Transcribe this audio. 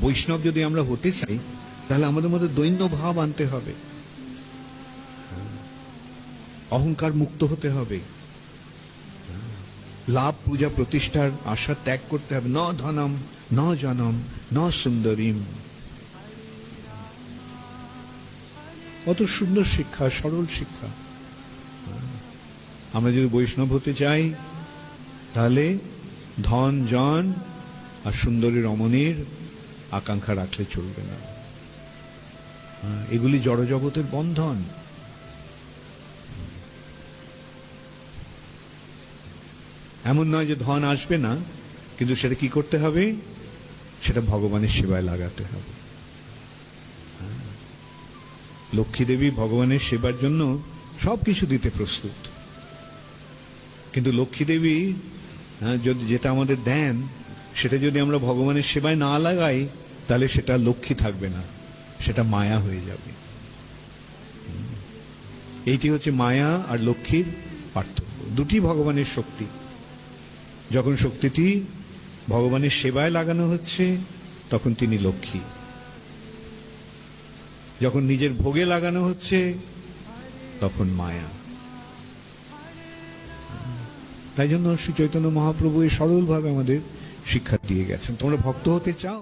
বৈষ্ণব যদি আমরা হতে চাই তাহলে আমাদের মধ্যে দৈন্য ভাব আনতে হবে, অহংকার মুক্ত হতে হবে, লাভ পূজা প্রতিষ্ঠার আশা ত্যাগ করতে হবে। ন ধনম ন জনম ন সুন্দরীম। কত সুন্দর শিক্ষা, সরল শিক্ষা। আমরা যদি বৈষ্ণব হতে চাই তাহলে ধন জন আর সুন্দরী রমণীর আকাঙ্ক্ষা রাখলে চলবে না। এগুলি জড়জগতের বন্ধন। এমন নয় যে ধন আসবে না, কিন্তু সেটা কি করতে হবে? সেটা ভগবানের সেবায় লাগাতে হবে। লক্ষ্মী দেবী ভগবানের সেবার জন্য সবকিছু দিতে প্রস্তুত, কিন্তু লক্ষ্মী দেবী যদি যেটা আমাদের দেন সেটা যদি আমরা ভগবানের সেবায় না লাগাই তাহলে সেটা লক্ষ্মী থাকবে না, সেটা মায়া হয়ে যাবে। এইটি হচ্ছে মায়া আর লক্ষ্মীর পার্থক্য। দুটি ভগবানের শক্তি। যখন শক্তিটি ভগবানের সেবায় লাগানো হচ্ছে তখন তিনি লক্ষ্মী, যখন নিজের ভোগে লাগানো হচ্ছে তখন মায়া। তাই জন্য শ্রী চৈতন্য মহাপ্রভু এই সরলভাবে আমাদের শিক্ষা দিয়ে গেছেন। তোমরা ভক্ত হতে চাও?